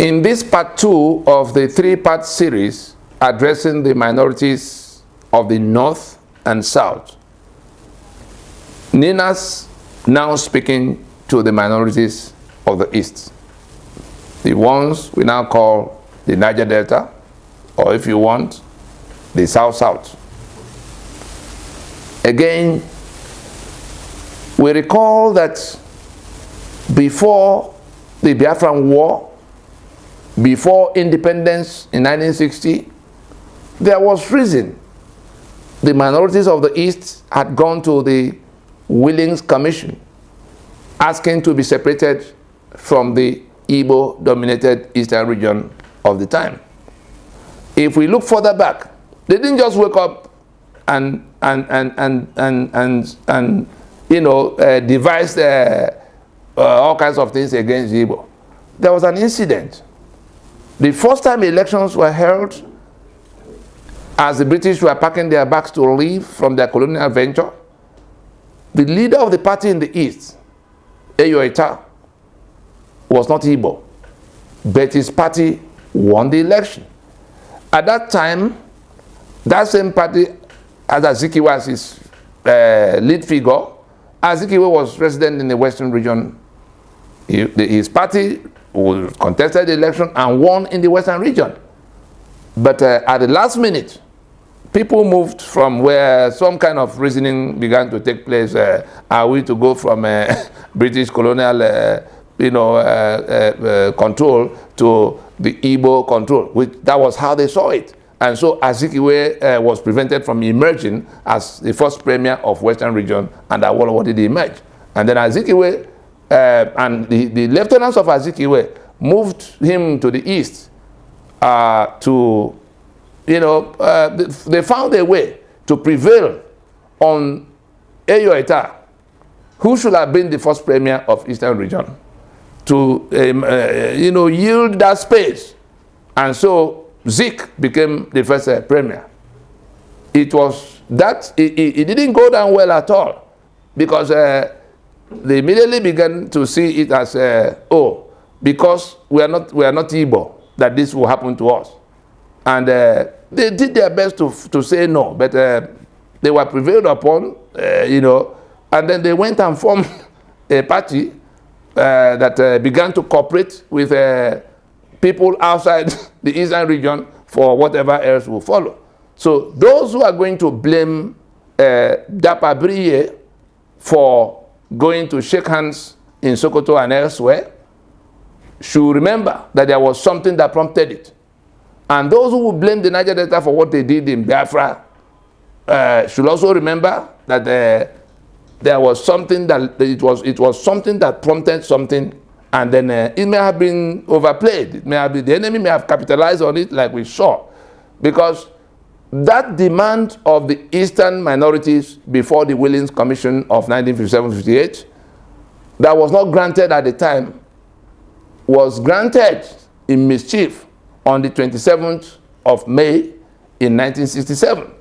In this part 2 of the 3-part series addressing the minorities of the North and South, Nina's now speaking to the minorities of the East, the ones we now call the Niger Delta, or if you want, the South-South. Again, we recall that before the Biafran War, before independence in 1960, there was reason. The minorities of the East had gone to the Willings Commission asking to be separated from the Igbo-dominated eastern region of the time. If we look further back, they didn't just wake up and devise all kinds of things against Igbo. There was an incident. The first time elections were held, as the British were packing their bags to leave from their colonial venture, the leader of the party in the East, Ala-Igbo, was not Igbo, but his party won the election. At that time, that same party, as Azikiwe as his lead figure, Azikiwe was resident in the Western region. His party contested the election and won in the Western region. But at the last minute, people moved from where some kind of reasoning began to take place. Are we to go from British colonial control to the Igbo control? That was how they saw it. And so Azikiwe was prevented from emerging as the first premier of Western region, and Awolowo did emerge. And then Azikiwe and the lieutenants of Azikiwe moved him to the east they found a way to prevail on Ala-Igbo, who should have been the first premier of Eastern region, to yield that space. And so Zik became the first premier. It was that it didn't go down well at all, because they immediately began to see it as because we are not Igbo, that this will happen to us. And they did their best to say no, but they were prevailed upon, and then they went and formed a party that began to cooperate with people outside the Eastern region for whatever else will follow. So those who are going to blame Dapa Briye for going to shake hands in Sokoto and elsewhere should remember that there was something that prompted it. And those who will blame the Niger Delta for what they did in Biafra should also remember that there was something that it was something that prompted something, and then it may have been overplayed. It may have been, the enemy may have capitalized on it, like we saw, because that demand of the Eastern minorities before the Willings Commission of 1957-58, that was not granted at the time, was granted in mischief on the 27th of May in 1967,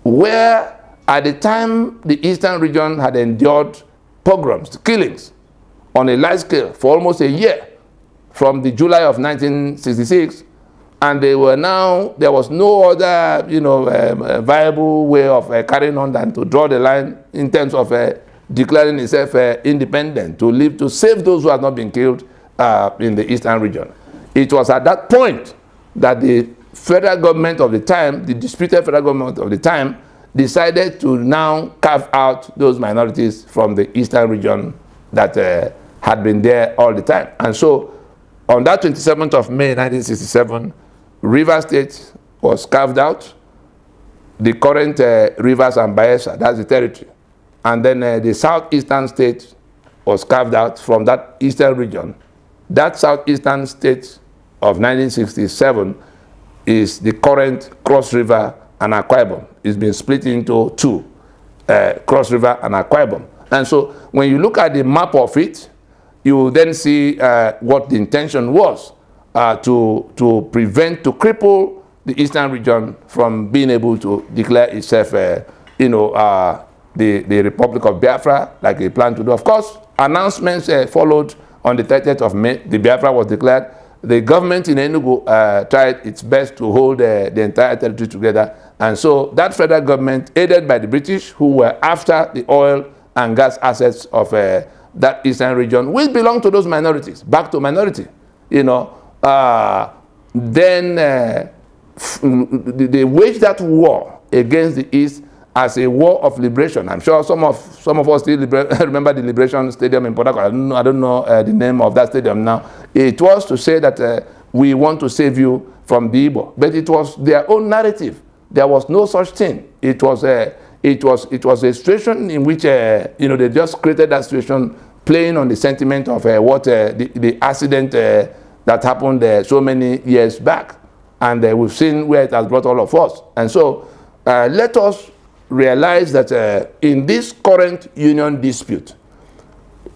where at the time the Eastern region had endured pogroms, killings, on a large scale for almost a year, from the July of 1966, and there was no other viable way of carrying on than to draw the line in terms of declaring itself independent, to save those who had not been killed in the Eastern region. It was at that point that the federal government of the time, the disputed federal government of the time, decided to now carve out those minorities from the Eastern region that had been there all the time. And so on that 27th of May 1967, Rivers State was carved out, the current Rivers and Bayelsa, that's the territory. And then the southeastern state was carved out from that eastern region. That southeastern state of 1967 is the current Cross River and Akwa Ibom. It's been split into two, Cross River and Akwa Ibom. And so when you look at the map of it, you will then see what the intention was to prevent, to cripple the eastern region from being able to declare itself, the Republic of Biafra, like they planned to do. Of course, announcements followed on the 30th of May. The Biafra was declared. the government in Enugu tried its best to hold the entire territory together. And so that federal government, aided by the British, who were after the oil and gas assets of that eastern region, which belong to those minorities, back to minority, you know, then they waged that war against the East as a war of liberation. I'm sure some of us still remember the Liberation Stadium in Port Harcourt. I don't know the name of that stadium now. It was to say that we want to save you from the Igbo, but it was their own narrative. There was no such thing. It was a situation in which you know, they just created that situation, playing on the sentiment of what the accident that happened so many years back, and we've seen where it has brought all of us. And so let us realize that in this current union dispute,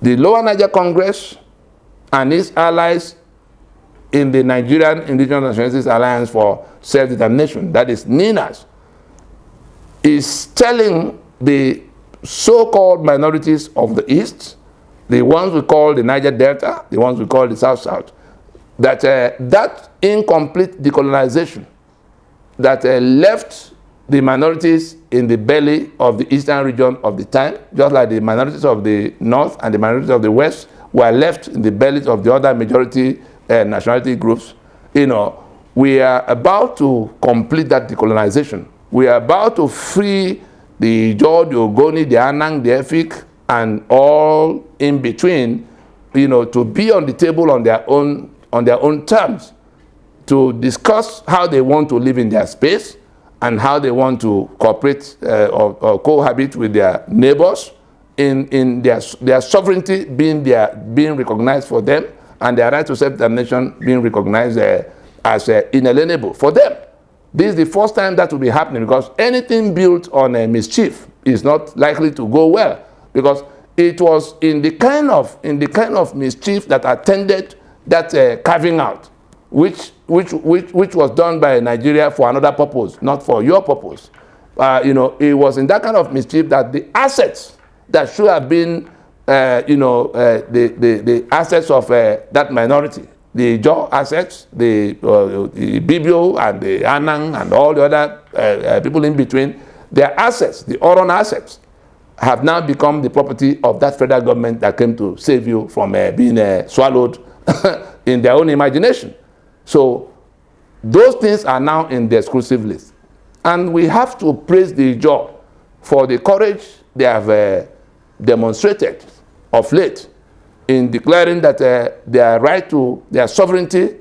the Lower Niger Congress and its allies in the Nigerian Indigenous Nationalities Alliance for Self-Determination, that is NINAS, is telling the so-called minorities of the East, the ones we call the Niger Delta, the ones we call the South-South, that that incomplete decolonization that left the minorities in the belly of the eastern region of the time, just like the minorities of the North and the minorities of the West were left in the bellies of the other majority nationality groups. You know, we are about to complete that decolonization. We are about to free the Ijaw, the Ogoni, the Anang, the Efik, and all in between, you know, to be on the table on their own terms, to discuss how they want to live in their space and how they want to cooperate or cohabit with their neighbors in their sovereignty being recognized for them, and their right to self-determination being recognized as inalienable for them. This is the first time that will be happening, because anything built on a mischief is not likely to go well, because it was in the kind of mischief that attended that carving out, which was done by Nigeria for another purpose, not for your purpose. You know, it was in that kind of mischief that the assets that should have been, you know, the assets of that minority, the Ijaw assets, the Bibio and the Anang and all the other people in between, their assets, the Oron assets, have now become the property of that federal government that came to save you from being swallowed in their own imagination. So those things are now in the exclusive list. And we have to praise the Ijaw for the courage they have demonstrated of late in declaring that their right to their sovereignty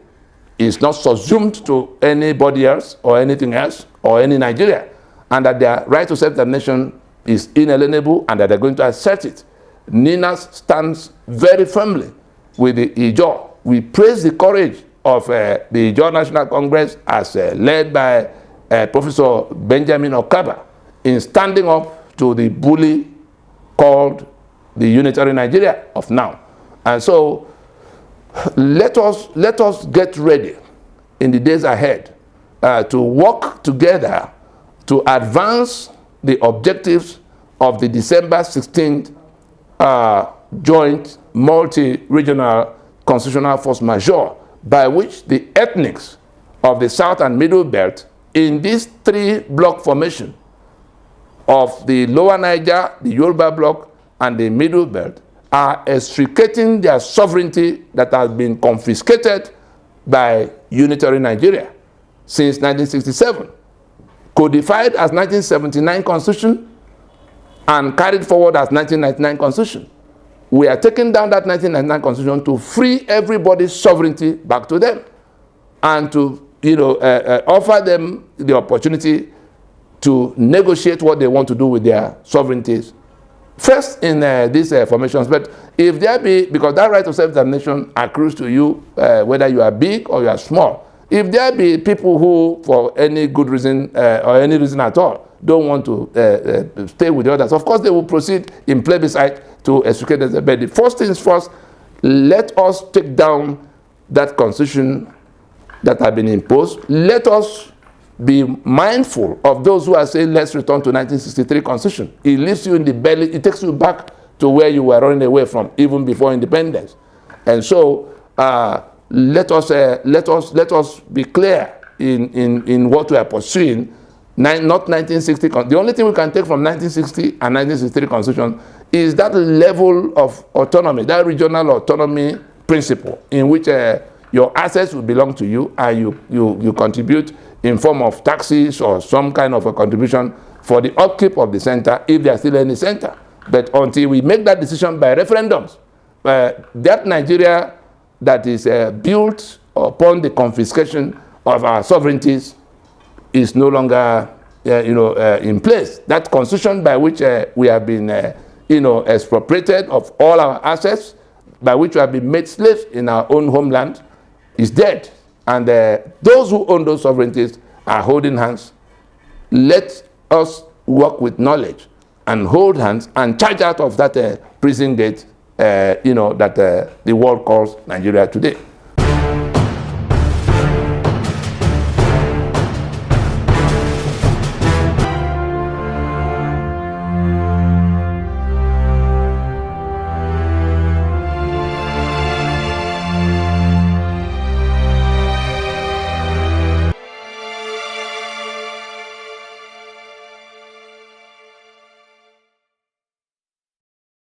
is not subsumed to anybody else or anything else or any Nigeria, and that their right to self-determination is inalienable and that they're going to assert it. NINAS stands very firmly with the Ijaw. We praise the courage of the Ijaw National Congress as led by Professor Benjamin Okaba in standing up to the bully called the Unitary Nigeria of now. And so let us get ready in the days ahead to work together to advance the objectives of the December 16th joint multi-regional constitutional force majeure, by which the ethnics of the South and Middle Belt in this three-block formation of the Lower Niger, the Yoruba block, and the Middle Belt are extricating their sovereignty that has been confiscated by Unitary Nigeria since 1967, codified as 1979 Constitution and carried forward as 1999 Constitution. We are taking down that 1999 Constitution to free everybody's sovereignty back to them, and to, you know, offer them the opportunity to negotiate what they want to do with their sovereignties first in these formations. But if there be, because that right of self-determination accrues to you whether you are big or you are small, if there be people who, for any good reason or any reason at all, don't want to stay with the others, of course they will proceed in plebiscite to extricate them. But the first things first, let us take down that constitution that have been imposed. Let us be mindful of those who are saying, let's return to 1963 Constitution. It leaves you in the belly, it takes you back to where you were running away from, even before independence. And so, let us be clear in what we are pursuing. Not 1960. The only thing we can take from 1960 and 1963 Constitution is that level of autonomy, that regional autonomy principle, in which your assets will belong to you, and you contribute in form of taxes or some kind of a contribution for the upkeep of the center, if there's still any center. But until we make that decision by referendums, that Nigeria that is built upon the confiscation of our sovereignties is no longer in place. That constitution by which we have been expropriated of all our assets, by which we have been made slaves in our own homeland, is dead. And those who own those sovereignties are holding hands. Let us work with knowledge and hold hands and charge out of that prison gate that the world calls Nigeria today.